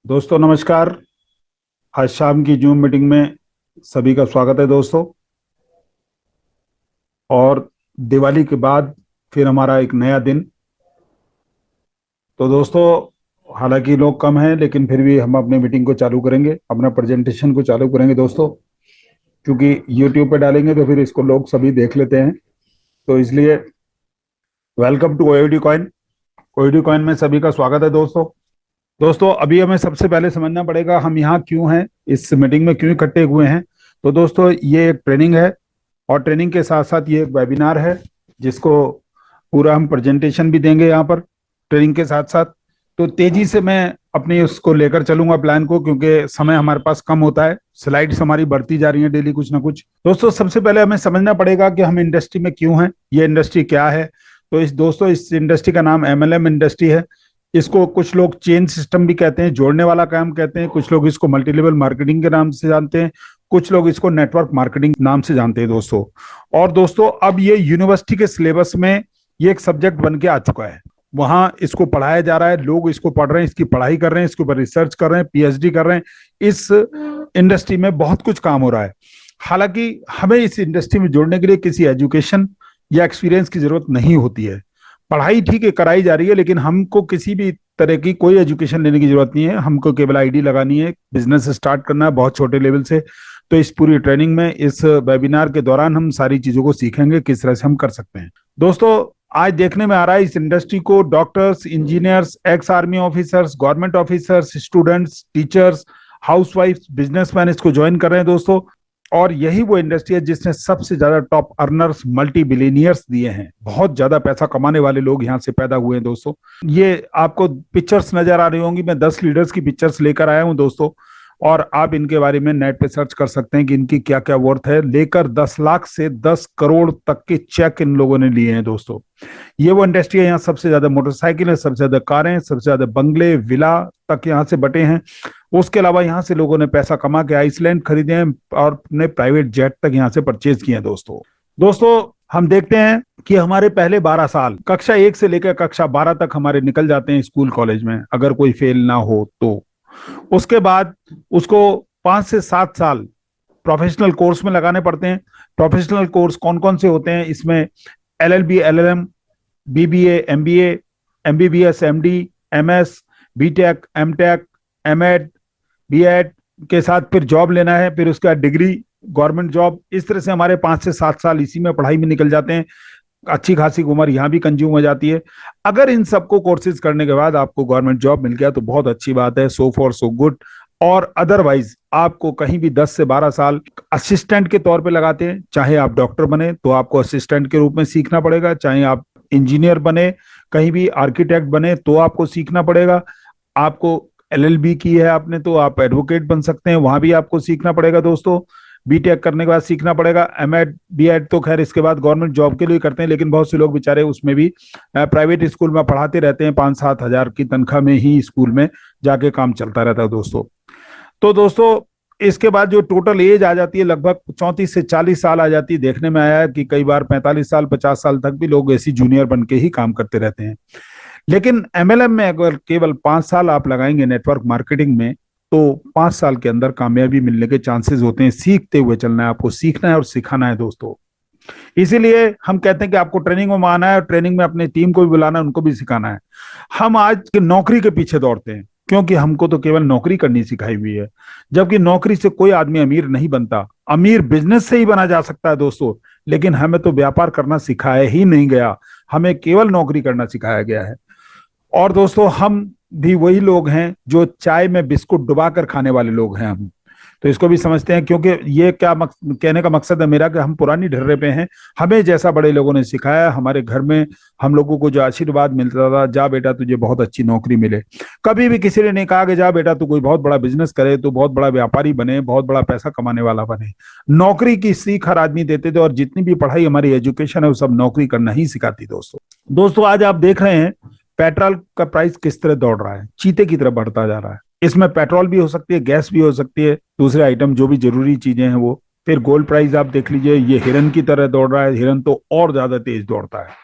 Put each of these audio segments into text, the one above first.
दोस्तों नमस्कार। आज शाम की जूम मीटिंग में सभी का स्वागत है दोस्तों। और दिवाली के बाद फिर हमारा एक नया दिन। तो दोस्तों, हालांकि लोग कम हैं लेकिन फिर भी हम अपनी मीटिंग को चालू करेंगे, अपना प्रेजेंटेशन को चालू करेंगे दोस्तों। क्योंकि यूट्यूब पे डालेंगे तो फिर इसको लोग सभी देख लेते हैं। तो इसलिए वेलकम टू ओयूडी कॉइन। ओयूडी कॉइन में सभी का स्वागत है दोस्तों। दोस्तों, अभी हमें सबसे पहले समझना पड़ेगा हम यहाँ क्यों हैं, इस मीटिंग में क्यों इकट्ठे हुए हैं। तो दोस्तों, ये एक ट्रेनिंग है और ट्रेनिंग के साथ साथ ये एक वेबिनार है जिसको पूरा हम प्रेजेंटेशन भी देंगे यहाँ पर ट्रेनिंग के साथ साथ। तो तेजी से मैं अपनी उसको लेकर चलूंगा प्लान को, क्योंकि समय हमारे पास कम होता है। स्लाइड्स हमारी बढ़ती जा रही हैं डेली कुछ ना कुछ। दोस्तों, सबसे पहले हमें समझना पड़ेगा कि हम इंडस्ट्री में क्यों हैं, ये इंडस्ट्री क्या है। तो इस इंडस्ट्री का नाम एमएलएम इंडस्ट्री है। इसको कुछ लोग चेन सिस्टम भी कहते हैं, जोड़ने वाला काम कहते हैं। कुछ लोग इसको मल्टी लेवल मार्केटिंग के नाम से जानते हैं। कुछ लोग इसको नेटवर्क मार्केटिंग नाम से जानते हैं दोस्तों। और दोस्तों, अब ये यूनिवर्सिटी के सिलेबस में ये एक सब्जेक्ट बन के आ चुका है। वहां इसको पढ़ाया जा रहा है, लोग इसको पढ़ रहे हैं, इसकी पढ़ाई कर रहे हैं, इसके ऊपर रिसर्च कर रहे हैं, पीएचडी कर रहे हैं। इस इंडस्ट्री में बहुत कुछ काम हो रहा है। हालांकि हमें इस इंडस्ट्री में जोड़ने के लिए किसी एजुकेशन या एक्सपीरियंस की जरूरत नहीं होती है। पढ़ाई ठीक है कराई जा रही है, लेकिन हमको किसी भी तरह की कोई एजुकेशन लेने की जरूरत नहीं है। हमको केवल आईडी लगानी है, बिजनेस स्टार्ट करना है बहुत छोटे लेवल से। तो इस पूरी ट्रेनिंग में, इस वेबिनार के दौरान हम सारी चीजों को सीखेंगे किस तरह से हम कर सकते हैं। दोस्तों, आज देखने में आ रहा है इस इंडस्ट्री को doctors, engineers, ex army officers, government officers, students, teachers, housewife, businessman इसको ज्वाइन कर रहे हैं दोस्तों। और यही वो इंडस्ट्री है जिसने सबसे ज्यादा टॉप अर्नर्स, मल्टी बिलियनियर्स दिए हैं। बहुत ज्यादा पैसा कमाने वाले लोग यहाँ से पैदा हुए हैं दोस्तों। ये आपको पिक्चर्स नजर आ रही होंगी, मैं 10 लीडर्स की पिक्चर्स लेकर आया हूँ दोस्तों। और आप इनके बारे में नेट पे सर्च कर सकते हैं कि इनकी क्या क्या वर्थ है। लेकर 10 लाख से 10 करोड़ तक के चेक इन लोगों ने लिए हैं दोस्तों। ये वो इंडस्ट्री है, यहाँ सबसे ज्यादा मोटरसाइकिल है, सबसे ज्यादा कारें, सबसे ज्यादा बंगले, विला तक यहाँ से बटे हैं। उसके अलावा यहाँ से लोगों ने पैसा कमा के आइसलैंड खरीदे हैं और अपने प्राइवेट जेट तक यहाँ से परचेज किए हैं दोस्तों। दोस्तों, हम देखते हैं कि हमारे पहले 12 साल, कक्षा 1 से लेकर कक्षा 12 तक हमारे निकल जाते हैं स्कूल कॉलेज में, अगर कोई फेल ना हो तो। उसके बाद उसको 5 से 7 साल प्रोफेशनल कोर्स में लगाने पड़ते हैं। प्रोफेशनल कोर्स कौन कौन से होते हैं इसमें? LLB, LLM, BBA, MBA, MBBS, MD, MS, BTech, MTech, MEd, BEd के साथ फिर जॉब लेना है, फिर उसके बाद डिग्री, गवर्नमेंट जॉब। इस तरह से हमारे 5 से 7 साल इसी में पढ़ाई में निकल जाते हैं। अच्छी खासी उम्र यहाँ भी कंज्यूम हो जाती है। अगर इन सबको कोर्सेज करने के बाद आपको गवर्नमेंट जॉब मिल गया तो बहुत अच्छी बात है, सो फॉर सो गुड। और अदरवाइज आपको कहीं भी 10 से 12 साल असिस्टेंट के तौर पे लगाते हैं। चाहे आप डॉक्टर बने तो आपको असिस्टेंट के रूप में सीखना पड़ेगा, चाहे आप इंजीनियर बने, कहीं भी आर्किटेक्ट बने तो आपको सीखना पड़ेगा। आपको एलएलबी की है आपने तो आप एडवोकेट बन सकते हैं, वहां भी आपको सीखना पड़ेगा दोस्तों। बीटेक करने के बाद सीखना पड़ेगा। एमएड, बीएड तो खैर इसके बाद गवर्नमेंट जॉब के लिए करते हैं, लेकिन बहुत से लोग बेचारे उसमें भी प्राइवेट स्कूल में पढ़ाते रहते हैं। 5-7 हजार की तनख्वाह में ही स्कूल में जाके काम चलता रहता है दोस्तों। तो दोस्तों, इसके बाद जो टोटल एज आ जाती है लगभग 34 से 40 साल आ जाती है। देखने में आया है कि कई बार 45 साल 50 साल तक भी लोग ऐसी जूनियर बन के ही काम करते रहते हैं। लेकिन एमएलएम में अगर केवल 5 साल आप लगाएंगे नेटवर्क मार्केटिंग में, तो 5 साल के अंदर कामयाबी मिलने के चांसेस होते हैं। सीखते हुए चलना है, आपको सीखना है और सिखाना है दोस्तों। इसीलिए हम कहते हैं कि आपको ट्रेनिंग में आना है और ट्रेनिंग में अपनी टीम को भी बुलाना है, उनको भी सिखाना है। हम आज की नौकरी के पीछे दौड़ते हैं क्योंकि हमको तो केवल नौकरी करनी सिखाई हुई है, जबकि नौकरी से कोई आदमी अमीर नहीं बनता। अमीर बिजनेस से ही बना जा सकता है दोस्तों, लेकिन हमें तो व्यापार करना सिखाया ही नहीं गया, हमें केवल नौकरी करना सिखाया गया है। और दोस्तों, हम भी वही लोग हैं जो चाय में बिस्कुट डुबाकर खाने वाले लोग हैं हम। तो इसको भी समझते हैं, क्योंकि ये क्या कहने का मकसद है मेरा कि हम पुरानी ढर्रे पे हैं। हमें जैसा बड़े लोगों ने सिखाया, हमारे घर में हम लोगों को जो आशीर्वाद मिलता था, जा बेटा तुझे बहुत अच्छी नौकरी मिले। कभी भी किसी ने नहीं कहा कि जा बेटा तू कोई बहुत बड़ा बिजनेस करे, तू बहुत बड़ा व्यापारी बने, बहुत बड़ा पैसा कमाने वाला बने। नौकरी की सीख हर आदमी देते थे, और जितनी भी पढ़ाई हमारी एजुकेशन है वो सब नौकरी करना ही सिखाती दोस्तों। दोस्तों, आज आप देख रहे हैं पेट्रोल का प्राइस किस तरह दौड़ रहा है, चीते की तरह बढ़ता जा रहा है। इसमें पेट्रोल भी हो सकती है, गैस भी हो सकती है, दूसरे आइटम जो भी जरूरी चीजें हैं वो। फिर गोल्ड प्राइस आप देख लीजिए, ये हिरन की तरह दौड़ रहा है। हिरन तो और ज्यादा तेज दौड़ता है।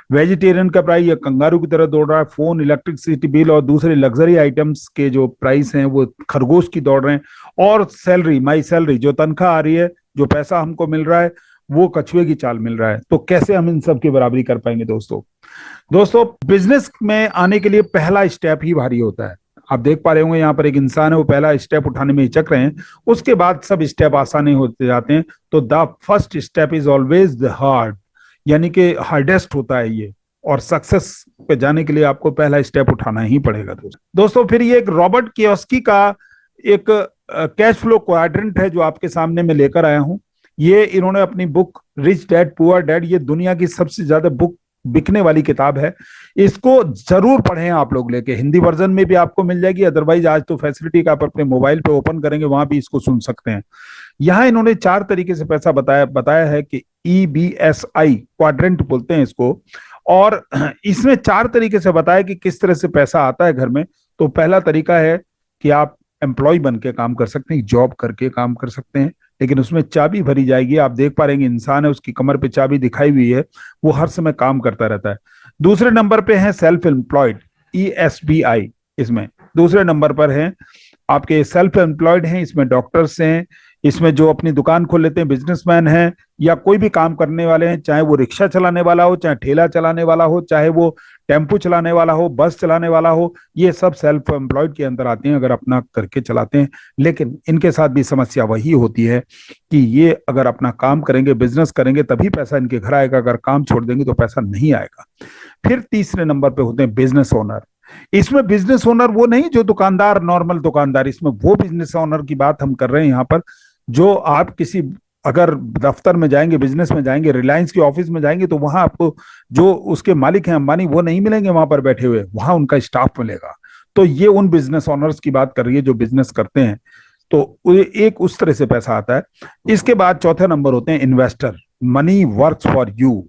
वेजिटेरियन का प्राइस ये कंगारू की तरह दौड़ रहा है। फोन, इलेक्ट्रिसिटी बिल और दूसरे लग्जरी आइटम्स के जो प्राइस हैं वो खरगोश की दौड़ रहे हैं। और सैलरी, माई सैलरी, जो तनख्वाह आ रही है, जो पैसा हमको मिल रहा है, वो कछुए की चाल मिल रहा है। तो कैसे हम इन सब की बराबरी कर पाएंगे दोस्तों? दोस्तों, बिजनेस में आने के लिए पहला स्टेप ही भारी होता है। आप देख पा रहे होंगे यहाँ पर एक इंसान है, वो पहला स्टेप उठाने में हिचक रहे हैं, उसके बाद सब स्टेप आसान ही होते जाते हैं। तो the first step is always the hard, यानी कि हार्डेस्ट होता है ये। और सक्सेस पे जाने के लिए आपको पहला स्टेप उठाना ही पड़ेगा दोस्तों। फिर ये एक रॉबर्ट कियोस्की का एक कैश फ्लो क्वाड्रेंट है जो आपके सामने मैं लेकर आया हूं। ये इन्होंने अपनी book rich dad poor dad, ये दुनिया की सबसे ज्यादा बुक बिकने वाली किताब है। इसको जरूर पढ़ें आप लोग लेके। हिंदी वर्जन में भी आपको मिल जाएगी, अदरवाइज आज तो फैसिलिटी का आप अपने मोबाइल पे ओपन करेंगे, वहां भी इसको सुन सकते हैं। यहाँ इन्होंने 4 तरीके से पैसा बताया है कि EBSI क्वाड्रेंट बोलते हैं इसको। और इसमें 4 तरीके से बताया कि किस तरह से पैसा आता है घर में। तो पहला तरीका है कि आप एम्प्लॉय बन के काम कर सकते हैं, जॉब करके काम कर सकते हैं, लेकिन उसमें चाबी भरी जाएगी। आप देख पा रहे हैं इंसान है, उसकी कमर पे चाबी दिखाई हुई है, वो हर समय काम करता रहता है। दूसरे नंबर पे है सेल्फ एम्प्लॉयड, ESBI। इसमें दूसरे नंबर पर है आपके सेल्फ एम्प्लॉयड हैं, इसमें डॉक्टर्स हैं, इसमें जो अपनी दुकान खोल लेते हैं, बिजनेसमैन हैं, या कोई भी काम करने वाले हैं, चाहे वो रिक्शा चलाने वाला हो, चाहे ठेला चलाने वाला हो, चाहे वो टेम्पू चलाने वाला हो, बस चलाने वाला हो, ये सब सेल्फ एम्प्लॉयड के अंदर आते हैं अगर अपना करके चलाते हैं। लेकिन इनके साथ भी समस्या वही होती है कि ये अगर अपना काम करेंगे, बिजनेस करेंगे, तभी पैसा इनके घर आएगा, अगर काम छोड़ देंगे तो पैसा नहीं आएगा। फिर तीसरे नंबर पे होते हैं बिजनेस ओनर। इसमें बिजनेस ओनर वो नहीं जो दुकानदार, नॉर्मल दुकानदार, इसमें वो बिजनेस ओनर की बात हम कर रहे हैं यहाँ पर, जो आप किसी अगर दफ्तर में जाएंगे, बिजनेस में जाएंगे, रिलायंस के ऑफिस में जाएंगे, तो वहां आपको जो उसके मालिक हैं अंबानी, वो नहीं मिलेंगे वहां पर बैठे हुए, वहां उनका स्टाफ मिलेगा। तो ये उन बिजनेस ओनर्स की बात कर रही है जो बिजनेस करते हैं। तो एक उस तरह से पैसा आता है। इसके बाद चौथे नंबर होते हैं investor. Money works for you.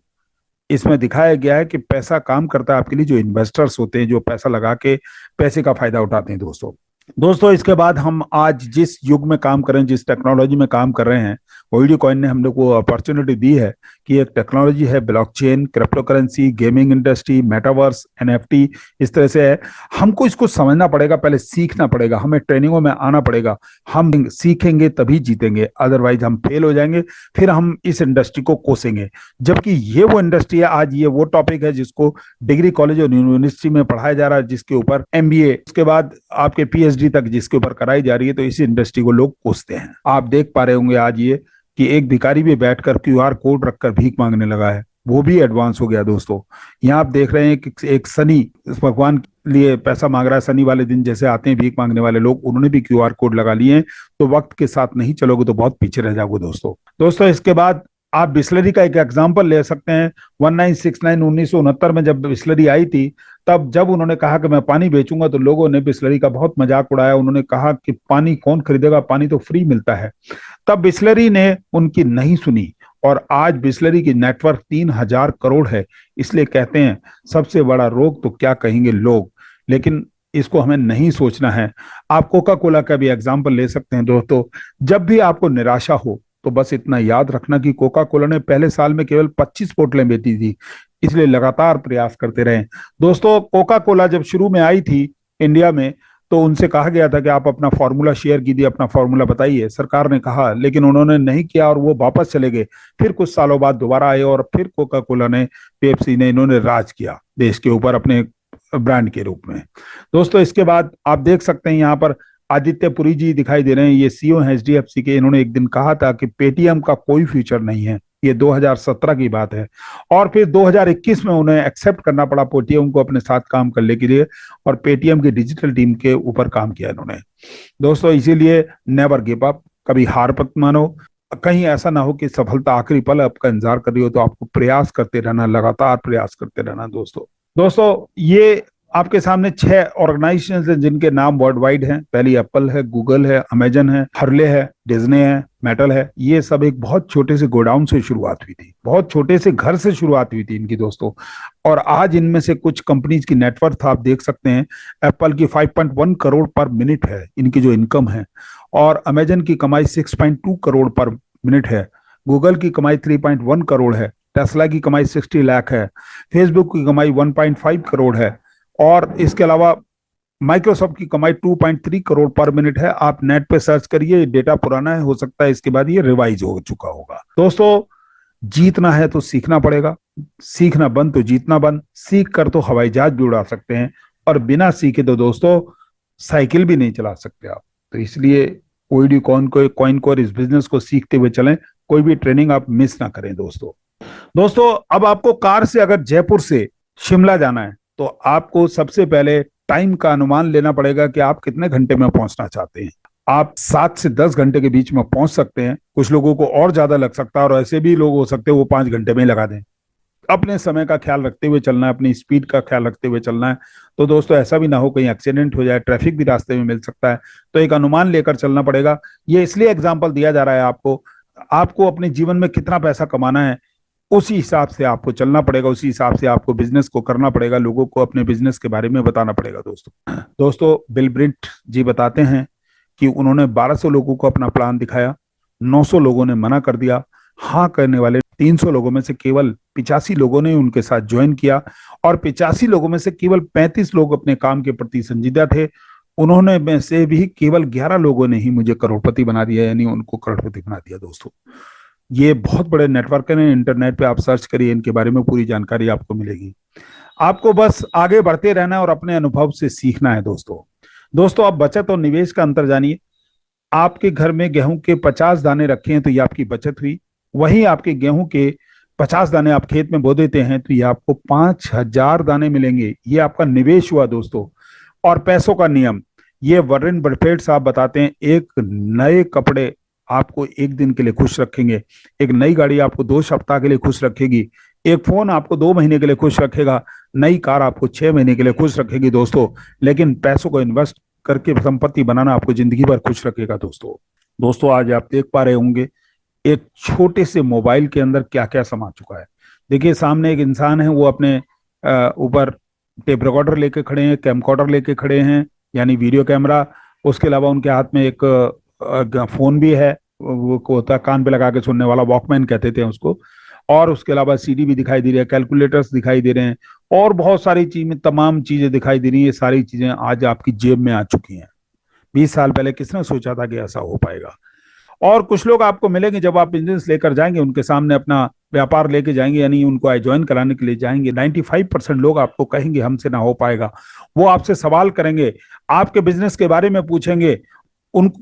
इसमें दिखाया गया है कि पैसा काम करता है आपके लिए, जो इन्वेस्टर्स होते हैं, जो पैसा लगा के पैसे का फायदा उठाते हैं दोस्तों। इसके बाद हम आज जिस युग में काम कर रहे हैं, जिस टेक्नोलॉजी में काम कर रहे हैं, वीडियो कॉइन ने हम लोग को अपॉर्चुनिटी दी है कि एक टेक्नोलॉजी है blockchain, crypto currency, gaming industry, metaverse, NFT, इस तरह से है। हमको इसको समझना पड़ेगा, पहले सीखना पड़ेगा, हमें ट्रेनिंगों में आना पड़ेगा। हम सीखेंगे तभी जीतेंगे, अदरवाइज हम फेल हो जाएंगे, फिर हम इस इंडस्ट्री को कोसेंगे। जबकि ये वो इंडस्ट्री है, आज ये वो टॉपिक है जिसको डिग्री कॉलेज और यूनिवर्सिटी में पढ़ाया जा रहा है, जिसके ऊपर MBA, उसके बाद आपके PhD तक जिसके ऊपर कराई जा रही है। तो इस इंडस्ट्री को लोग कोसते हैं। आप देख पा रहे होंगे आज ये कि एक भिखारी भी बैठकर QR कोड रखकर भीख मांगने लगा है, वो भी एडवांस हो गया दोस्तों। यहाँ आप देख रहे हैं कि एक शनि भगवान लिए पैसा मांग रहा है। शनि वाले दिन जैसे आते हैं भीख मांगने वाले लोग, उन्होंने भी QR कोड लगा लिए हैं। तो वक्त के साथ नहीं चलोगे तो बहुत पीछे रह जाओगे दोस्तों। इसके बाद आप बिस्लरी का एक एग्जाम्पल ले सकते हैं। 1969 1969 में जब बिस्लरी आई थी, तब जब उन्होंने कहा कि मैं पानी बेचूंगा, तो लोगों ने बिस्लरी का बहुत मजाक उड़ाया। उन्होंने कहा कि पानी कौन खरीदेगा, पानी तो फ्री मिलता है। तब बिस्लरी ने उनकी नहीं सुनी, और आज बिस्लरी की नेटवर्क 3000 करोड़ है। इसलिए कहते हैं सबसे बड़ा रोग तो क्या कहेंगे लोग, लेकिन इसको हमें नहीं सोचना है। आप कोका कोला का भी एग्जाम्पल ले सकते हैं दोस्तों। जब भी आपको निराशा हो तो बस इतना याद रखना कि कोका कोला ने पहले साल में केवल 25 बोतलें बेची थी, इसलिए लगातार प्रयास करते रहे दोस्तों। कोका कोला जब शुरू में आई थी इंडिया में, तो उनसे कहा गया था कि आप अपना फॉर्मूला शेयर कीजिए, अपना फॉर्मूला बताइए। सरकार ने कहा, लेकिन उन्होंने नहीं किया और वो वापस चले गए। फिर कुछ सालों बाद दोबारा आए और फिर कोका कोला ने, पेप्सी ने, इन्होंने राज किया देश के ऊपर अपने ब्रांड के रूप में दोस्तों। इसके बाद आप देख सकते हैं यहाँ पर आदित्य पुरी जी दिखाई दे रहे हैं, ये CEO हैं HDFC के। इन्होंने एक दिन कहा था कि पेटीएम का कोई फ्यूचर नहीं है। ये 2017 की बात है, और फिर 2021 में उन्हें एक्सेप्ट करना पड़ा पेटीएम को अपने साथ काम करने के लिए, और पेटीएम की डिजिटल टीम के ऊपर काम किया इन्होंने दोस्तों। इसीलिए नेवर गिव अप, कभी हार मत मानो। कहीं ऐसा ना हो कि सफलता आखिरी पल आपका इंतजार कर रही हो, तो आपको प्रयास करते रहना, लगातार प्रयास करते रहना दोस्तों। ये आपके सामने 6 ऑर्गेनाइजेशन हैं जिनके नाम वर्ल्ड वाइड हैं। पहली एप्पल है, गूगल है, अमेजन है, हर्ले है, डिज्नी है, मेटल है। ये सब एक बहुत छोटे से गोडाउन से शुरुआत हुई थी, बहुत छोटे से घर से शुरुआत हुई थी इनकी दोस्तों। और आज इनमें से कुछ कंपनीज की नेटवर्थ आप देख सकते हैं। एप्पल की 5.1 करोड़ पर मिनट है इनकी जो इनकम है, और अमेजन की कमाई 6.2 करोड़ पर मिनट है। गूगल की कमाई 3.1 करोड़ है। टेस्ला की कमाई 60 लाख है, फेसबुक की कमाई 1.5 करोड़ है, और इसके अलावा माइक्रोसॉफ्ट की कमाई 2.3 करोड़ पर मिनट है। आप नेट पे सर्च करिए, डेटा पुराना है, हो सकता है इसके बाद ये रिवाइज हो चुका होगा। दोस्तों, जीतना है तो सीखना पड़ेगा, सीखना बंद तो जीतना बंद। सीख कर तो हवाई जहाज भी उड़ा सकते हैं, और बिना सीखे तो दोस्तों साइकिल भी नहीं चला सकते आप। तो इसलिए ओईडी कॉइन को और इस बिजनेस को सीखते हुए चलें, कोई भी ट्रेनिंग आप मिस ना करें दोस्तों। दोस्तों, अब आपको कार से अगर जयपुर से शिमला जाना है तो आपको सबसे पहले टाइम का अनुमान लेना पड़ेगा कि आप कितने घंटे में पहुंचना चाहते हैं। आप 7 से 10 घंटे के बीच में पहुंच सकते हैं, कुछ लोगों को और ज्यादा लग सकता है, और ऐसे भी लोग हो सकते हैं वो 5 घंटे में ही लगा दें। अपने समय का ख्याल रखते हुए चलना है, अपनी स्पीड का ख्याल रखते हुए चलना है। तो दोस्तों, ऐसा भी ना हो कहीं एक्सीडेंट हो जाए, ट्रैफिक भी रास्ते में मिल सकता है, तो एक अनुमान लेकर चलना पड़ेगा। ये इसलिए एग्जाम्पल दिया जा रहा है आपको, आपको अपने जीवन में कितना पैसा कमाना है उसी हिसाब से आपको चलना पड़ेगा, उसी हिसाब से आपको बिजनेस को करना पड़ेगा, लोगों को अपने बिजनेस के बारे में बताना पड़ेगा दोस्तों बिल ब्रिट जी बताते हैं कि उन्होंने 1200 लोगों को अपना प्लान दिखाया, 900 लोगों ने मना कर दिया। हाँ करने वाले 300 लोगों में से केवल 85 लोगों ने उनके साथ ज्वाइन किया, और 85 लोगों में से केवल 35 लोग अपने काम के प्रति संजीदा थे। उन्होंने में से भी केवल 11 लोगों ने ही मुझे करोड़पति बना दिया, यानी उनको करोड़पति बना दिया दोस्तों। ये बहुत बड़े नेटवर्क हैं, इंटरनेट पे आप सर्च करिए, इनके बारे में पूरी जानकारी आपको मिलेगी। आपको बस आगे बढ़ते रहना है और अपने अनुभव से सीखना है दोस्तों आप बचत और निवेश का अंतर जानिए। आपके घर में गेहूं के 50 दाने रखे हैं तो ये आपकी बचत हुई, वहीं आपके गेहूं के 50 दाने आप खेत में बो देते हैं तो ये आपको 5,000 दाने मिलेंगे, ये आपका निवेश हुआ दोस्तों। और पैसों का नियम, ये वॉरेन बफेट साहब बताते हैं, एक नए कपड़े आपको एक दिन के लिए खुश रखेंगे, एक नई गाड़ी आपको 2 सप्ताह के लिए खुश रखेगी, एक फोन आपको 2 महीने के लिए खुश रखेगा, नई कार आपको 6 महीने के लिए खुश रखेगी दोस्तों। लेकिन पैसों को इन्वेस्ट करके संपत्ति बनाना आपको जिंदगी भर खुश रखेगा दोस्तों आज आप देख पा रहे होंगे एक छोटे से मोबाइल के अंदर क्या क्या समा चुका है। देखिए, सामने एक इंसान है, वो अपने ऊपर टेप रिकॉर्डर लेके खड़े हैं, कैमकॉर्डर लेके खड़े हैं, यानी वीडियो कैमरा। उसके अलावा उनके हाथ में एक फोन भी है, वो को होता है कान पे लगा के सुनने वाला, वॉकमैन कहते थे उसको। और उसके अलावा सीडी भी दिखाई दे रही है, कैलकुलेटर्स दिखाई दे रहे हैं, और बहुत सारी चीज, तमाम चीजें दिखाई दे रही है। ये सारी चीजें आज आपकी जेब में आ चुकी हैं। 20 साल पहले किसने सोचा था कि ऐसा हो पाएगा। और कुछ लोग आपको मिलेंगे जब आप बिजनेस लेकर जाएंगे, उनके सामने अपना व्यापार लेके जाएंगे, यानी उनको ज्वाइन कराने के लिए जाएंगे, 95% लोग आपको कहेंगे हमसे ना हो पाएगा। वो आपसे सवाल करेंगे, आपके बिजनेस के बारे में पूछेंगे।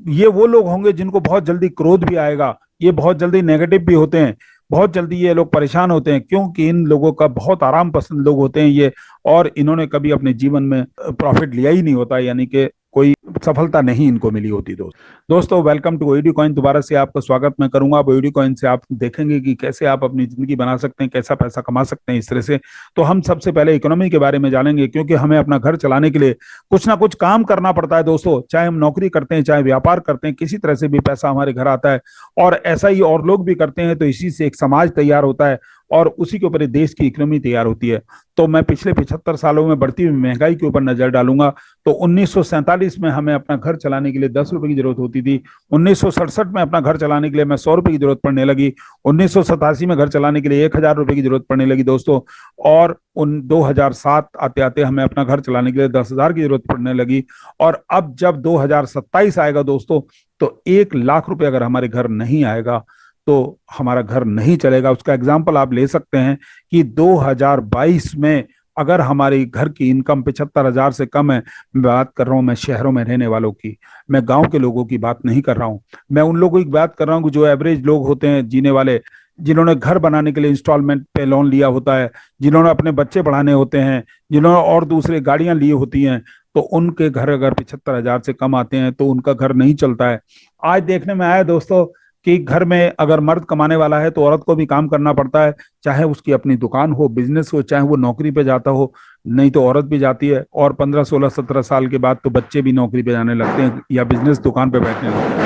ये वो लोग होंगे जिनको बहुत जल्दी क्रोध भी आएगा, ये बहुत जल्दी नेगेटिव भी होते हैं, बहुत जल्दी ये लोग परेशान होते हैं, क्योंकि इन लोगों का बहुत आराम पसंद लोग होते हैं ये, और इन्होंने कभी अपने जीवन में प्रॉफिट लिया ही नहीं होता, यानी कि कोई सफलता नहीं इनको मिली होती दोस्तों वेलकम टू ओईडी कॉइन। दोबारा से आपका स्वागत मैं करूंगा। अब ओईडी कॉइन से आप देखेंगे कि कैसे आप अपनी जिंदगी बना सकते हैं, कैसा पैसा कमा सकते हैं इस तरह से। तो हम सबसे पहले इकोनॉमी के बारे में जानेंगे, क्योंकि हमें अपना घर चलाने के लिए कुछ ना कुछ काम करना पड़ता है दोस्तों। चाहे हम नौकरी करते हैं, चाहे व्यापार करते हैं, किसी तरह से भी पैसा हमारे घर आता है, और ऐसा ही और लोग भी करते हैं। तो इसी से एक समाज तैयार होता है, और उसी के ऊपर देश की इकोनॉमी तैयार होती है। तो मैं पिछले 75 सालों में बढ़ती हुई महंगाई के ऊपर नजर डालूंगा। तो 1947 में हमें अपना घर चलाने के लिए 10 रुपए की जरूरत होती थी। 1967 में अपना घर चलाने के लिए मैं 100 रुपए की जरूरत पड़ने लगी। 1987 में घर चलाने के लिए 1,000 रुपए की जरूरत पड़ने लगी दोस्तों। और 2007 आते आते हमें अपना घर चलाने के लिए 10,000 की जरूरत पड़ने लगी। और अब जब 2027 आएगा दोस्तों, तो 1,00,000 रुपए अगर हमारे घर नहीं आएगा तो हमारा घर नहीं चलेगा। उसका एग्जाम्पल आप ले सकते हैं कि 2022 में अगर हमारी घर की इनकम 75,000 से कम है, मैं बात कर रहा हूं मैं शहरों में रहने वालों की, मैं गांव के लोगों की बात नहीं कर रहा हूं, मैं उन लोगों की बात कर रहा हूं जो एवरेज लोग होते हैं, जीने वाले, जिन्होंने घर बनाने के लिए इंस्टॉलमेंट पे लोन लिया होता है, जिन्होंने अपने बच्चे पढ़ाने होते हैं, जिन्होंने और दूसरे गाड़ियां ली होती हैं, तो उनके घर अगर 75,000 से कम आते हैं तो उनका घर नहीं चलता है। आज देखने में आया दोस्तों कि घर में अगर मर्द कमाने वाला है तो औरत को भी काम करना पड़ता है, चाहे उसकी अपनी दुकान हो, बिजनेस हो, चाहे वो नौकरी पे जाता हो, नहीं तो औरत भी जाती है। और 15, 16, 17 साल के बाद तो बच्चे भी नौकरी पे जाने लगते हैं या बिजनेस दुकान पे बैठने लगते हैं।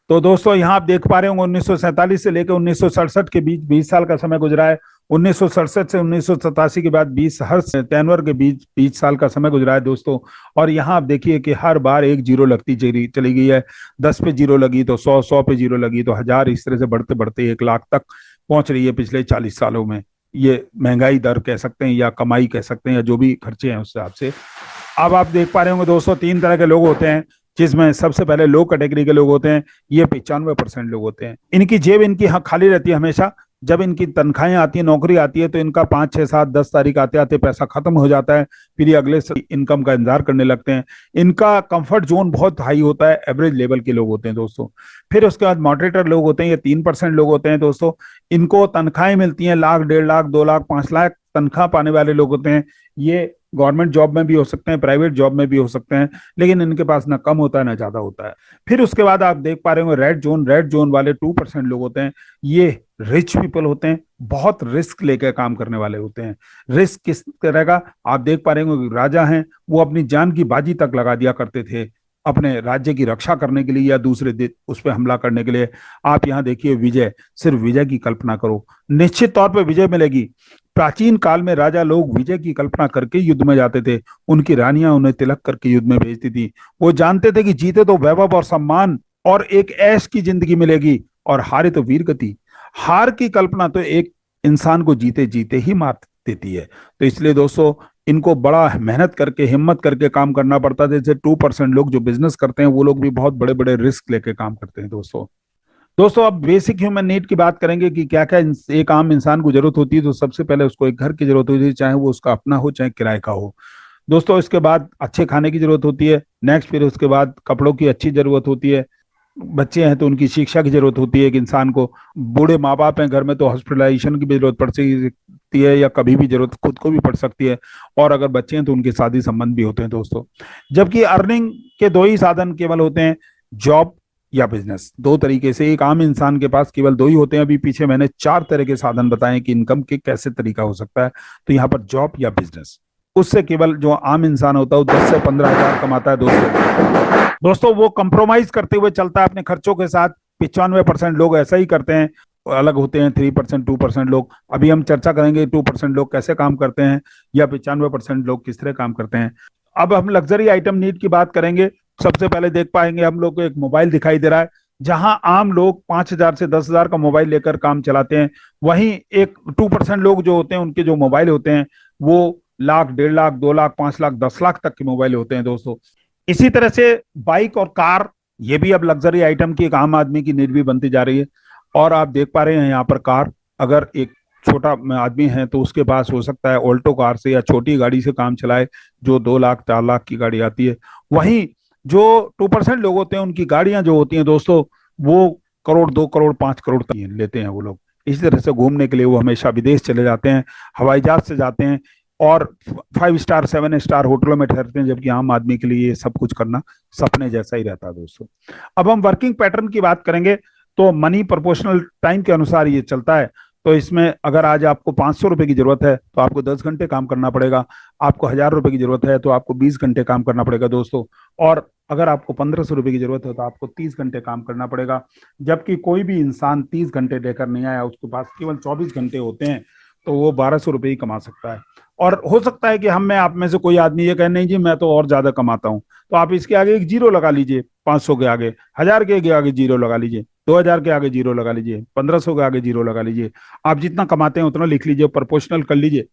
तो दोस्तों यहाँ आप देख पा रहे होंगे 1947 से लेकर 1967 के बीच 20 साल का समय गुजरा है। 1967 से 1987 के बाद 20 हर तैनवर के बीच 20 साल का समय गुजरा है दोस्तों। और यहाँ आप देखिए कि हर बार एक जीरो लगती चली गई है। 10 पे जीरो लगी तो 100, 100 पे जीरो लगी तो 1,000, इस तरह से बढ़ते बढ़ते 1,00,000 तक पहुंच रही है पिछले 40 सालों में। ये महंगाई दर कह सकते हैं या कमाई कह सकते हैं या जो भी खर्चे हैं उस हिसाब से। अब आप देख पा रहे होंगे दोस्तों, 3 तरह के लोग होते हैं, जिसमें सबसे पहले लो कैटेगरी के लोग होते हैं। ये 95% लोग होते हैं। इनकी जेब इनकी खाली रहती है हमेशा। जब इनकी तनख्वाहें आती है, नौकरी आती है, तो इनका 5 6 7 10 तारीख आते आते पैसा खत्म हो जाता है। फिर ये अगले इनकम का इंतजार करने लगते हैं। इनका कंफर्ट जोन बहुत हाई होता है, एवरेज लेवल के लोग होते हैं दोस्तों। फिर उसके बाद मॉडरेटर लोग होते हैं, ये 3% लोग होते हैं दोस्तों। इनको तनख्वाहें मिलती हैं, लाख 1.5 लाख 2 लाख 5 लाख तनख्वाह पाने वाले लोग होते हैं। ये गवर्नमेंट जॉब में भी हो सकते हैं, प्राइवेट जॉब में भी हो सकते हैं, लेकिन इनके पास ना कम होता है ना ज्यादा होता है। फिर उसके बाद आप देख पा रहे होंगे रेड जोन वाले 2% लोग होते हैं। ये रिच पीपल होते हैं, बहुत रिस्क लेकर काम करने वाले होते हैं। रिस्क किस तरह का, आप देख पा रहे होंगे राजा हैं, वो अपनी जान की बाजी तक लगा दिया करते थे अपने राज्य की रक्षा करने के लिए या दूसरे उस पर हमला करने के लिए। आप यहाँ देखिए विजय, सिर्फ विजय की कल्पना करो, निश्चित तौर पे विजय मिलेगी। प्राचीन काल में राजा लोग विजय की कल्पना करके युद्ध में जाते थे। उनकी रानियां उन्हें तिलक करके युद्ध में भेजती थी। वो जानते थे कि जीते तो वैभव और सम्मान और एक ऐश की जिंदगी मिलेगी, और हारे तो वीर गति। हार की कल्पना तो एक इंसान को जीते जीते ही मार देती है। तो इसलिए दोस्तों, इनको बड़ा मेहनत करके हिम्मत करके काम करना पड़ता है। जैसे 2% लोग जो बिजनेस करते हैं वो लोग भी बहुत बड़े बड़े रिस्क लेके काम करते हैं दोस्तों। दोस्तों अब बेसिक ह्यूमन नीड की बात करेंगे कि क्या क्या एक आम इंसान को जरूरत होती है। तो सबसे पहले उसको एक घर की जरूरत होती है, चाहे वो उसका अपना हो चाहे किराए का हो दोस्तों। इसके बाद अच्छे खाने की जरूरत होती है। नेक्स्ट फिर उसके बाद कपड़ों की अच्छी जरूरत होती है। बच्चे हैं तो उनकी शिक्षा की जरूरत होती है एक इंसान को। बूढ़े माँ बाप हैं घर में तो हॉस्पिटलाइजेशन की भी जरूरत पड़ सकती है, या कभी भी जरूरत खुद को भी पड़ सकती है। और अगर बच्चे हैं तो उनके शादी संबंध भी होते हैं दोस्तों। जबकि अर्निंग के दो ही साधन केवल होते हैं, जॉब या बिजनेस। दो तरीके से एक आम इंसान के पास केवल दो ही होते हैं। अभी पीछे मैंने 4 तरह के साधन बताए कि इनकम के कैसे तरीका हो सकता है। तो यहाँ पर जॉब या बिजनेस, उससे केवल जो आम इंसान होता है वो 10 से 15 हजार कमाता है दोस्तों वो कंप्रोमाइज करते हुए चलता है अपने खर्चों के साथ। 95% लोग ऐसा ही करते हैं। अलग होते हैं 3% 2% लोग। अभी हम चर्चा करेंगे 2% लोग कैसे काम करते हैं, या 95% लोग किस तरह काम करते हैं। अब हम लग्जरी आइटम नीड की बात करेंगे। सबसे पहले देख पाएंगे हम लोग को एक मोबाइल दिखाई दे रहा है, जहां आम लोग 5,000 से 10,000 का मोबाइल लेकर काम चलाते हैं। वहीं एक 2% लोग जो होते हैं उनके जो मोबाइल होते हैं वो लाख 1.5 लाख 2 लाख 5 लाख 10 लाख तक के मोबाइल होते हैं दोस्तों। इसी तरह से बाइक और कार, ये भी अब लग्जरी आइटम की एक आम आदमी की नीड भी बनती जा रही है। और आप देख पा रहे हैं यहाँ पर कार, अगर एक छोटा आदमी है तो उसके पास हो सकता है ऑल्टो कार से या छोटी गाड़ी से काम चलाए, जो 2 लाख 4 लाख की गाड़ी आती है। वहीं जो 2% लोग होते हैं उनकी गाड़ियां जो होती हैं दोस्तों, वो करोड़ 2 करोड़ 5 करोड़ तक लेते हैं वो लोग। इसी तरह से घूमने के लिए वो हमेशा विदेश चले जाते हैं, हवाई जहाज से जाते हैं, और 5 स्टार 7 स्टार होटलों में ठहरते हैं। जबकि आम आदमी के लिए ये सब कुछ करना सपने जैसा ही रहता है दोस्तों। अब हम वर्किंग पैटर्न की बात करेंगे तो मनी प्रोपोर्शनल टाइम के अनुसार ये चलता है। तो इसमें अगर आज आपको 500 रुपए की जरूरत है तो आपको 10 घंटे काम करना पड़ेगा। आपको 1,000 रुपए की जरूरत है तो आपको 20 घंटे काम करना पड़ेगा दोस्तों। और अगर आपको 1,500 रुपए की जरूरत है तो आपको 30 घंटे काम करना पड़ेगा। जबकि कोई भी इंसान 30 घंटे लेकर नहीं आया, उसके पास केवल 24 घंटे होते हैं, तो वो 1,200 रुपए ही कमा सकता है। और हो सकता है कि हम में आप में से कोई आदमी ये कहे नहीं जी मैं तो और ज्यादा कमाता हूं, तो आप इसके आगे एक जीरो लगा लीजिए। 500 के आगे, 1,000 के आगे जीरो लगा लीजिए, 2,000 के आगे जीरो लगा लीजिए, 1,500 के आगे जीरो लगा लीजिए। आप जितना कमाते हैं उतना लिख लीजिए, प्रोपोर्शनल कर लीजिए।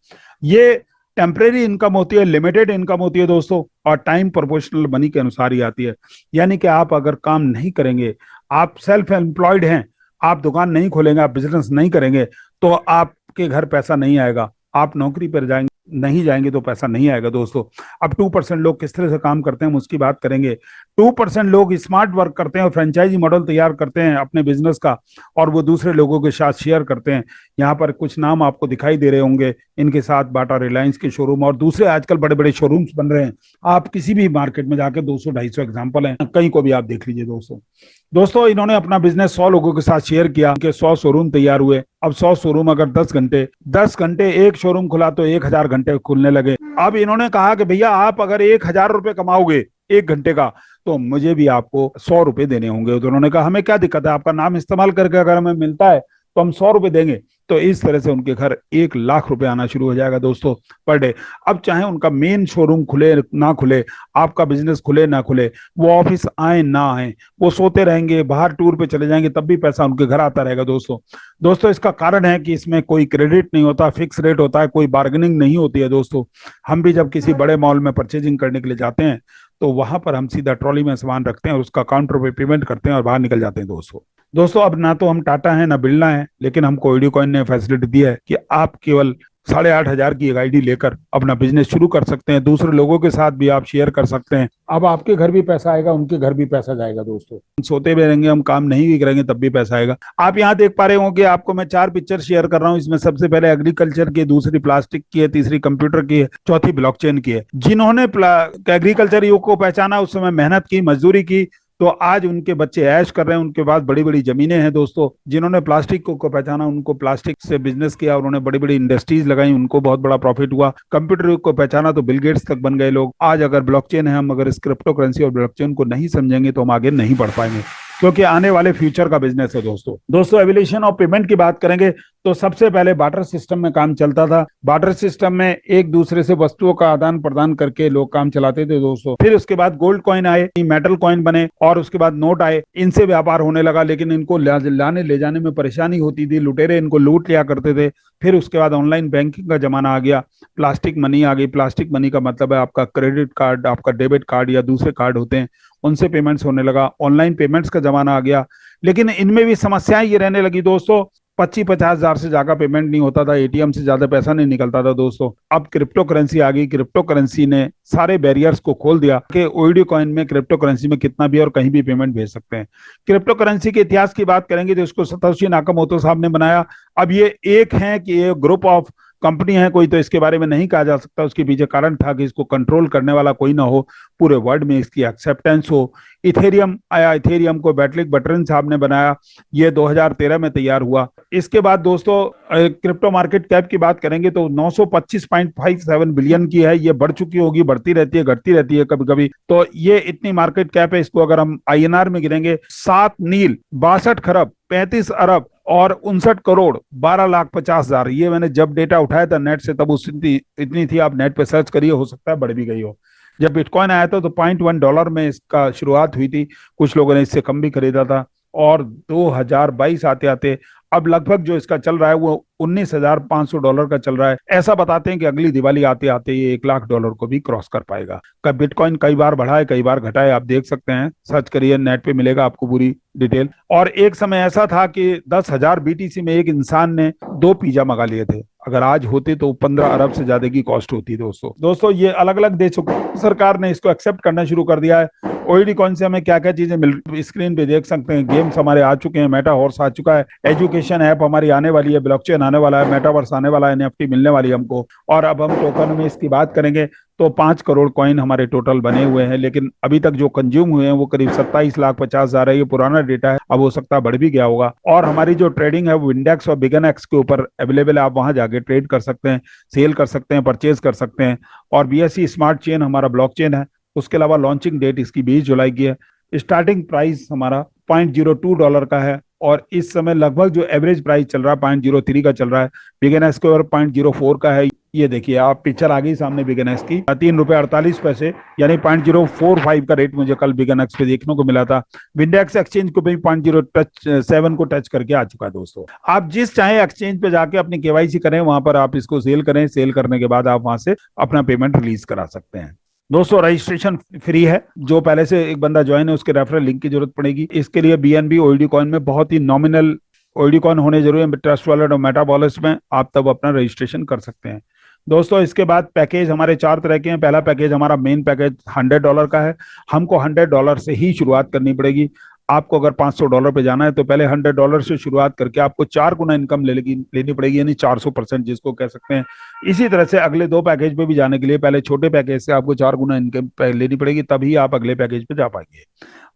ये टेम्परेरी इनकम होती है, लिमिटेड इनकम होती है दोस्तों, और टाइम प्रोपोर्शनल मनी के अनुसार ही आती है। यानी कि आप अगर काम नहीं करेंगे, आप सेल्फ एम्प्लॉयड हैं, आप दुकान नहीं खोलेंगे, आप बिजनेस नहीं करेंगे, तो आपके घर पैसा नहीं आएगा। आप नौकरी पर जाएंगे नहीं जाएंगे तो पैसा नहीं आएगा दोस्तों। अब 2% लोग किस तरह से काम करते हैं हम उसकी बात करेंगे। 2% लोग स्मार्ट वर्क करते हैं और फ्रेंचाइजी मॉडल तैयार करते हैं अपने बिजनेस का, और वो दूसरे लोगों के साथ शेयर करते हैं। यहाँ पर कुछ नाम आपको दिखाई दे रहे होंगे, इनके साथ बाटा रिलायंस के शोरूम और दूसरे आजकल बड़े बड़े शोरूम्स बन रहे हैं। आप किसी भी मार्केट में जाकर 200 250 एग्जाम्पल हैं, कहीं को भी आप देख लीजिए दोस्तों इन्होंने अपना बिजनेस 100 लोगों के साथ शेयर किया, उनके 100 शोरूम तैयार हुए। अब 100 शोरूम अगर 10 घंटे एक शोरूम खुला तो 1,000 घंटे खुलने लगे। अब इन्होंने कहा कि भैया आप अगर 1,000 रुपए कमाओगे 1 घंटे का, तो मुझे भी आपको 100 रुपए देने होंगे। तो उन्होंने कहा हमें क्या दिक्कत है, आपका नाम इस्तेमाल करके अगर हमें मिलता है तो हम 100 रुपए देंगे। तो इस तरह से उनके घर 1 लाख रुपए आना शुरू हो जाएगा दोस्तों पर डे। अब चाहे उनका मेन शोरूम खुले ना खुले, आपका बिजनेस खुले ना खुले, वो ऑफिस आए ना आए, वो सोते रहेंगे, बाहर टूर पे चले जाएंगे, तब भी पैसा उनके घर आता रहेगा दोस्तों। दोस्तों इसका कारण है कि इसमें कोई क्रेडिट नहीं होता, फिक्स रेट होता है, कोई बार्गेनिंग नहीं होती है दोस्तों। हम भी जब किसी बड़े मॉल में परचेजिंग करने के लिए जाते हैं तो वहां पर हम सीधा ट्रॉली में सामान रखते हैं और उसका काउंटर पे पेमेंट करते हैं और बाहर निकल जाते हैं दोस्तों। दोस्तों अब ना तो हम टाटा हैं ना बिरला हैं, लेकिन हमको आईडियोकॉइन ने फैसिलिटी दी है कि आप केवल 8,500 की एक आईडी लेकर अपना बिजनेस शुरू कर सकते हैं, दूसरे लोगों के साथ भी आप शेयर कर सकते हैं। अब आपके घर भी पैसा आएगा, उनके घर भी पैसा जाएगा दोस्तों। हम सोते भी रहेंगे, हम काम नहीं भी करेंगे, तब भी पैसा आएगा। आप यहाँ देख पा रहे होंगे, आपको मैं 4 पिक्चर शेयर कर रहा हूँ। इसमें सबसे पहले एग्रीकल्चर की, दूसरी प्लास्टिक की है, तीसरी कंप्यूटर की है, चौथी ब्लॉकचेन की है। जिन्होंने एग्रीकल्चर युग को पहचाना, उस समय मेहनत की, मजदूरी की, तो आज उनके बच्चे ऐश कर रहे हैं, उनके पास बड़ी बड़ी जमीनें हैं दोस्तों। जिन्होंने प्लास्टिक को पहचाना, उनको प्लास्टिक से बिजनेस किया, उन्होंने बड़ी बड़ी इंडस्ट्रीज लगाई, उनको बहुत बड़ा प्रॉफिट हुआ। कंप्यूटर युग को पहचाना तो बिल गेट्स तक बन गए लोग। आज अगर ब्लॉकचेन है, हम अगर इस क्रिप्टो करेंसी और ब्लॉकचेन को नहीं समझेंगे तो हम आगे नहीं बढ़ पाएंगे, क्योंकि आने वाले फ्यूचर का बिजनेस है दोस्तों। दोस्तों एवोल्यूशन ऑफ पेमेंट की बात करेंगे तो सबसे पहले बार्टर सिस्टम में काम चलता था। बार्टर सिस्टम में एक दूसरे से वस्तुओं का आदान प्रदान करके लोग काम चलाते थे दोस्तों। फिर उसके बाद गोल्ड कॉइन आए, मेटल कॉइन बने, और उसके बाद नोट आए। इनसे व्यापार होने लगा, लेकिन इनको लाने ले जाने में परेशानी होती थी, लुटेरे इनको लूट लिया करते थे। फिर उसके बाद ऑनलाइन बैंकिंग का जमाना आ गया, प्लास्टिक मनी आ गई। प्लास्टिक मनी का मतलब है आपका क्रेडिट कार्ड, आपका डेबिट कार्ड या दूसरे कार्ड होते हैं, उनसे पेमेंट्स होने लगा। ऑनलाइन पेमेंट्स का जमाना आ गया, लेकिन इनमें भी समस्याएं ये रहने लगी दोस्तों। 25-50 हजार से ज्यादा पेमेंट नहीं होता था, एटीएम से ज्यादा पैसा नहीं निकलता था दोस्तों। अब क्रिप्टो करेंसी आ गई, क्रिप्टो करेंसी ने सारे बैरियर्स को खोल दिया कि ओईडी कॉइन में, क्रिप्टो करेंसी में कितना भी और कहीं भी पेमेंट भेज सकते हैं। क्रिप्टो करेंसी के इतिहास की बात करेंगे तो इसको सतोशी नाकामोतो साहब ने बनाया। अब ये एक है कि ये ग्रुप ऑफ कंपनी है कोई, तो इसके बारे में नहीं कहा जा सकता। उसके पीछे कारण था कि इसको कंट्रोल करने वाला कोई ना हो, पूरे वर्ल्ड में इसकी एक्सेप्टेंस हो। इथेरियम आया, इथेरियम को बैटलिक बटरन साहब ने बनाया, ये 2013 में तैयार हुआ। इसके बाद दोस्तों क्रिप्टो मार्केट कैप की बात करेंगे तो 925.57 बिलियन की है। ये बढ़ चुकी होगी, बढ़ती रहती है, घटती रहती है कभी कभी। तो ये इतनी मार्केट कैप है। इसको अगर हम आईएनआर में गिनेंगे, 7 नील 62 खरब 35 अरब और 59 करोड़ 12,50,000। ये मैंने जब डेटा उठाया था नेट से, तब उस इतनी थी। आप नेट पे सर्च करिए, हो सकता है बढ़ भी गई हो। जब बिटकॉइन आया था तो $0.1 में इसका शुरुआत हुई थी, कुछ लोगों ने इससे कम भी खरीदा था। और 2022 आते आते अब लगभग जो इसका चल रहा है वो $19,500 का चल रहा है। ऐसा बताते हैं कि अगली दिवाली आते आते ये $1 लाख को भी क्रॉस कर पाएगा। बिटकॉइन कई बार बढ़ा है, कई बार घटा है, आप देख सकते हैं, सर्च करिए, नेट पे मिलेगा आपको पूरी डिटेल। और एक समय ऐसा था कि 10,000 बीटीसी में एक इंसान ने 2 पिज्जा मंगा लिए थे। अगर आज होते तो 15 अरब से ज्यादा की कॉस्ट होती दोस्तों। ये अलग अलग देशों की सरकार ने इसको एक्सेप्ट करना शुरू कर दिया है। ओईडी कॉइन से हमें क्या क्या चीजें मिल, स्क्रीन पे देख सकते हैं। गेम्स हमारे आ चुके हैं, मेटा हॉर्स आ चुका है, एजुकेशन ऐप हमारी आने वाली है, ब्लॉकचेन आने वाला है, मेटावर्स आने वाला है, एनएफटी मिलने वाली है हमको। और अब हम टोकन में इसकी बात करेंगे तो 5 करोड़ कॉइन हमारे टोटल बने हुए हैं, लेकिन अभी तक जो कंज्यूम हुए हैं वो करीब 27,50,000 है। ये पुराना डेटा है, अब हो सकता है बढ़ भी गया होगा। और हमारी जो ट्रेडिंग है वो इंडेक्स और बिगनएक्स के ऊपर अवेलेबल है, आप वहां जाके ट्रेड कर सकते हैं, सेल कर सकते हैं, परचेज कर सकते हैं। और बीएससी स्मार्ट चेन हमारा ब्लॉकचेन है। उसके अलावा लॉन्चिंग डेट इसकी 20 जुलाई की है। स्टार्टिंग प्राइस हमारा $0.02 का है, और इस समय लगभग जो एवरेज प्राइस चल रहा है 0.03 का चल रहा है। बिगिनर्स के ओवर 0.04 का है। ये देखिए, आप पिक्चर आ गई सामने बिगिनर्स की, ₹3.48, यानी 0.045 का रेट मुझे कल बिगिनर्स पे देखने को मिला था। विंडेक्स एक्सचेंज को भी 0.07 को टच करके आ चुका है दोस्तों। आप जिस चाहे एक्सचेंज पे जाके अपनी केवाईसी करें, वहां पर आप इसको सेल करें, सेल करने के बाद आप वहां से अपना पेमेंट रिलीज करा सकते हैं दोस्तों। रजिस्ट्रेशन फ्री है, जो पहले से एक बंदा ज्वाइन है उसके रेफरल लिंक की जरूरत पड़ेगी। इसके लिए बीएनबी ओईडी कॉइन में बहुत ही नॉमिनल ओईडी कॉइन होने जरूरी है। ट्रस्ट वॉलेट और मेटा वॉलेट्स में आप तब अपना रजिस्ट्रेशन कर सकते हैं दोस्तों। इसके बाद पैकेज हमारे 4 तरह के हैं। पहला पैकेज हमारा मेन पैकेज $100 का है। हमको $100 से ही शुरुआत करनी पड़ेगी। आपको अगर $500 पे जाना है तो पहले $100 से शुरुआत करके आपको 4 गुना इनकम लेनी पड़ेगी, यानी 400% जिसको कह सकते हैं। इसी तरह से अगले 2 पैकेज पे भी जाने के लिए पहले छोटे पैकेज से आपको 4 गुना इनकम लेनी पड़ेगी, तभी आप अगले पैकेज पे जा पाएंगे।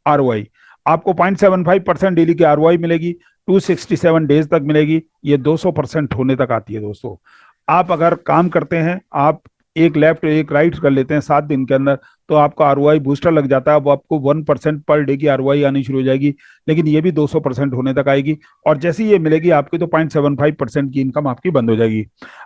आरओआई आपको 0.75% डेली की आरओआई मिलेगी, 267 डेज तक मिलेगी। ये 200% होने तक आती है दोस्तों। आप अगर काम करते हैं, आप एक लेफ्ट एक राइट कर लेते हैं 7 दिन के अंदर, तो आपका आरओआई बूस्टर लग जाता है। अब आपको 1% पर डे की आरओआई आनी शुरू हो जाएगी, लेकिन ये भी 200% होने तक आएगी। और जैसे ही ये मिलेगी आपकी, तो 0.75% की इनकम आपकी बंद हो जाएगी।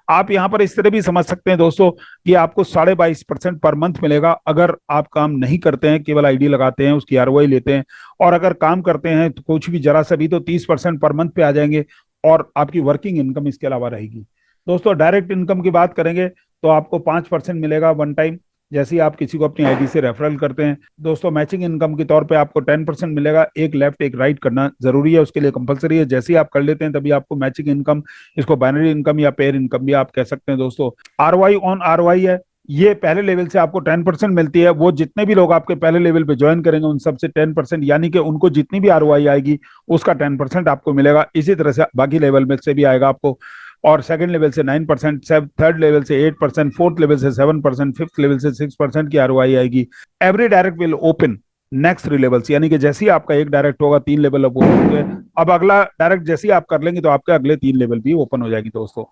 आप यहाँ पर इस तरह भी समझ सकते हैं दोस्तों कि आपको 22.5% पर मंथ मिलेगा अगर आप काम नहीं करते हैं, केवल आईडी लगाते हैं, उसकी आरओआई लेते हैं। और अगर काम करते हैं तो कुछ भी जरा सा भी, तो 30% पर मंथ पे आ जाएंगे, और आपकी वर्किंग इनकम इसके अलावा रहेगी। दोस्तों डायरेक्ट इनकम की बात करेंगे तो आपको 5% मिलेगा वन टाइम, जैसे ही आप किसी को अपनी आईडी से रेफरल करते हैं। दोस्तों मैचिंग इनकम के तौर पे आपको 10% मिलेगा। एक लेफ्ट एक राइट करना जरूरी है, उसके लिए कंपलसरी है। जैसे ही आप कर लेते हैं तभी आपको मैचिंग इनकम, इसको बाइनरी इनकम या पेयर इनकम भी आप कह सकते हैं दोस्तों। आरवाई ऑन आरवाई है, ये पहले लेवल से आपको 10% मिलती है। वो जितने भी लोग आपके पहले लेवल पे ज्वाइन करेंगे उन सबसे 10%, यानी कि उनको जितनी भी आरओआई आएगी उसका 10% आपको मिलेगा। इसी तरह से बाकी लेवल में से भी आएगा आपको। और सेकंड लेवल से 9%, थर्ड लेवल से 8%, फोर्थ लेवल से 7%, फिफ्थ लेवल से 6% की आरओआई आएगी। Every direct will open next 3 levels, यानी कि जैसे ही आपका एक डायरेक्ट होगा 3 लेवल ओपन होंगे। अब अगला डायरेक्ट जैसे ही आप कर लेंगे तो आपके अगले 3 लेवल भी ओपन हो जाएगी दोस्तों।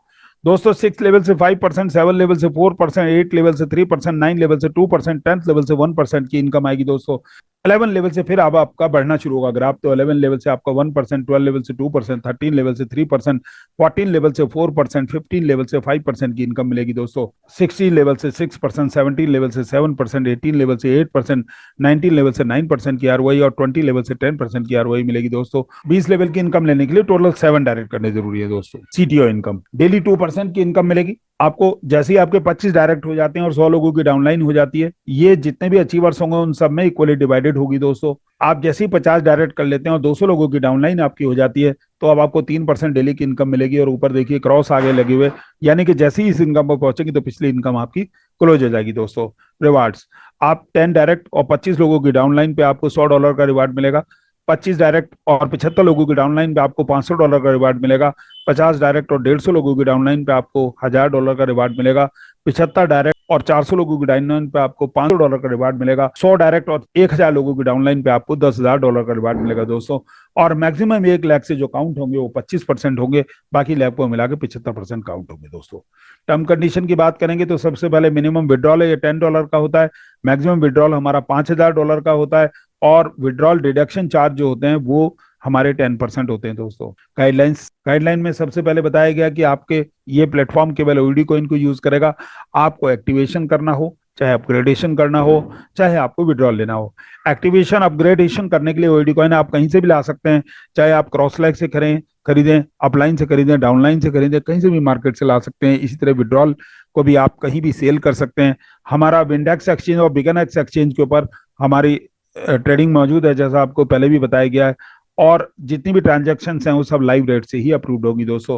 दोस्तों 6 लेवल से 5%, 7 लेवल से 4%, 8 लेवल से 3%, 9 लेवल से 2%, 10th लेवल से 1% की इनकम आएगी दोस्तों। 11 लेवल से फिर अब आपका बढ़ना शुरू होगा ग्राफ, तो 11 लेवल से आपका 1%, 12 लेवल से 2%, 13 लेवल से 3%, 14 लेवल से 4%, 15 लेवल से 5% की इनकम मिलेगी दोस्तों। 16 लेवल से 6%, 17 लेवल से 7%, 18 लेवल से 8%, 19 लेवल से 9% की आरओआई, और 20 लेवल से 10% की आरओआई मिलेगी दोस्तों। 20 लेवल की इनकम लेने के लिए टोटल 7 डायरेक्ट करने जरूरी है दोस्तों। सीटीओ इनकम डेली 2% की इनकम मिलेगी आपको, जैसे ही आपके 25 डायरेक्ट हो जाते हैं और 100 लोगों की डाउनलाइन हो जाती है। ये जितने भी अचीवर्स होंगे उन सब में इक्वली डिवाइडेड होगी दोस्तों। आप जैसे ही 50 डायरेक्ट कर लेते हैं और 200 लोगों की डाउनलाइन आपकी हो जाती है, तो अब आपको 3% डेली की इनकम मिलेगी। और ऊपर देखिए क्रॉस आगे लगे हुए, यानी कि जैसे ही इस इनकम पर पहुंचेगी तो पिछली इनकम आपकी क्लोज हो जाएगी दोस्तों। रिवार्ड्स, आप 10 डायरेक्ट और 25 लोगों की डाउनलाइन पे आपको $100 का रिवार्ड मिलेगा। 25 डायरेक्ट और 75 लोगों की डाउनलाइन पे आपको $500 का रिवार्ड मिलेगा। 50 डायरेक्ट और 150 लोगों की डाउनलाइन पे आपको $1000 का रिवार्ड मिलेगा। 75 डायरेक्ट और 400 लोगों की डाउनलाइन पे आपको $500 का रिवार्ड मिलेगा। 100 डायरेक्ट और 1000 लोगों की डाउनलाइन पे आपको $10,000 का रिवार्ड मिलेगा दोस्तों। और मैक्सिमम 1 लाख से जो काउंट होंगे वो 25% होंगे, बाकी लैब को मिला के 75% काउंट होंगे दोस्तों। टर्म कंडीशन की बात करेंगे तो सबसे पहले मिनिमम विड्रॉल है, ये $10 का होता है। मैक्सिमम विड्रॉल हमारा $5000 का होता है। और विड्रॉल डिडक्शन चार्ज जो होते हैं वो हमारे 10% होते हैं दोस्तों। गाइडलाइन में सबसे पहले बताया गया कि आपके ये प्लेटफॉर्म केवल ओईडी कोइन को यूज करेगा। आपको एक्टिवेशन करना हो, चाहे अपग्रेडेशन करना हो, चाहे आपको विड्रॉल लेना हो। एक्टिवेशन अपग्रेडेशन करने के लिए ओईडी कॉइन आप कहीं से भी ला सकते हैं, चाहे आप क्रॉसलैग से खरीदें, अपलाइन से खरीदें, डाउनलाइन से खरीदें, कहीं से भी मार्केट से ला सकते हैं। इसी तरह विड्रॉल को भी आप कहीं भी सेल कर सकते हैं। हमारा विंडेक्स एक्सचेंज और बिगनएक्स एक्सचेंज के ऊपर हमारी ट्रेडिंग मौजूद है, जैसा आपको पहले भी बताया गया है। और जितनी भी ट्रांजेक्शन हैं वो सब लाइव रेट से ही अप्रूव होगी दोस्तों।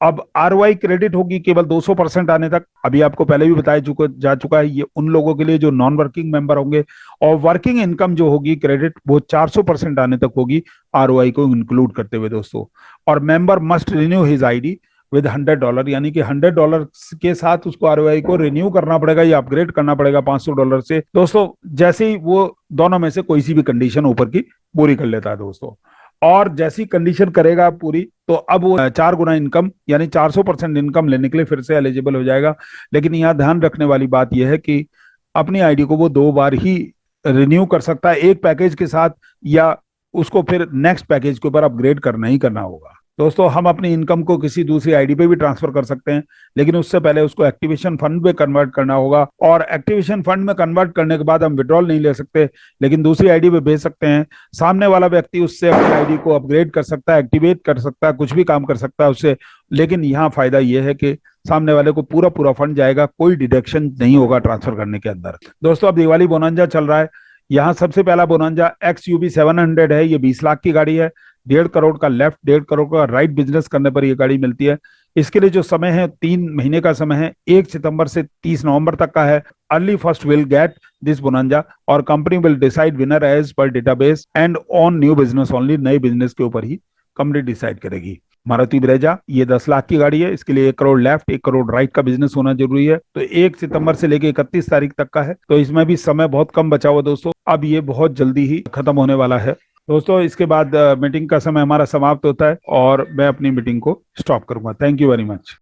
अब आरओआई क्रेडिट होगी केवल 200% आने तक। अभी आपको पहले भी बताया जा चुका है, ये उन लोगों के लिए जो नॉन वर्किंग मेंबर होंगे। और वर्किंग इनकम जो होगी क्रेडिट, वो 400% आने तक होगी आरओआई को इंक्लूड करते हुए दोस्तों। और member must renew his ID with $100, यानी कि $100 के साथ उसको आरओआई को रिन्यू करना पड़ेगा या अपग्रेड करना पड़ेगा $500 से दोस्तों। जैसे ही वो दोनों में से कोई सी भी कंडीशन ऊपर की पूरी कर लेता है दोस्तों। और जैसी कंडीशन करेगा पूरी, तो अब वो 4 गुना इनकम यानी 400% इनकम लेने के लिए फिर से एलिजिबल हो जाएगा। लेकिन यहाँ ध्यान रखने वाली बात यह है कि अपनी आईडी को वो 2 बार ही रिन्यू कर सकता है, एक पैकेज के साथ, या उसको फिर नेक्स्ट पैकेज के ऊपर अपग्रेड करना ही करना होगा दोस्तों। हम अपनी इनकम को किसी दूसरी आईडी पे भी ट्रांसफर कर सकते हैं, लेकिन उससे पहले उसको एक्टिवेशन फंड में कन्वर्ट करना होगा। और एक्टिवेशन फंड में कन्वर्ट करने के बाद हम विड्रॉल नहीं ले सकते, लेकिन दूसरी आईडी पे भेज सकते हैं। सामने वाला व्यक्ति उससे अपनी आईडी को अपग्रेड कर सकता है, एक्टिवेट कर सकता है, कुछ भी काम कर सकता है उससे। लेकिन यहाँ फायदा यह है कि सामने वाले को पूरा पूरा फंड जाएगा, कोई डिडक्शन नहीं होगा ट्रांसफर करने के अंदर दोस्तों। अब दिवाली बोनांजा चल रहा है। यहाँ सबसे पहला बोनांजा XUV 700 है। ये 20 लाख की गाड़ी है। 1.5 करोड़ का लेफ्ट, 1.5 करोड़ का राइट बिजनेस करने पर ये गाड़ी मिलती है। इसके लिए जो समय है 3 महीने का समय है, 1 सितंबर से 30 नवंबर तक का है। Early first will get this bonanza और company will decide winner as per database and on new business only. नए बिजनेस के ऊपर ही कंपनी डिसाइड करेगी। मारुति ब्रेजा ये 10 लाख की गाड़ी है। इसके लिए 1 करोड़ लेफ्ट, 1 करोड़ राइट का बिजनेस होना जरूरी है। तो 1 सितंबर से लेकर 31 तारीख तक का है, तो इसमें भी समय बहुत कम बचा हुआ दोस्तों। अब ये बहुत जल्दी ही खत्म होने वाला है दोस्तों। इसके बाद मीटिंग का समय हमारा समाप्त होता है और मैं अपनी मीटिंग को स्टॉप करूंगा। Thank you very much.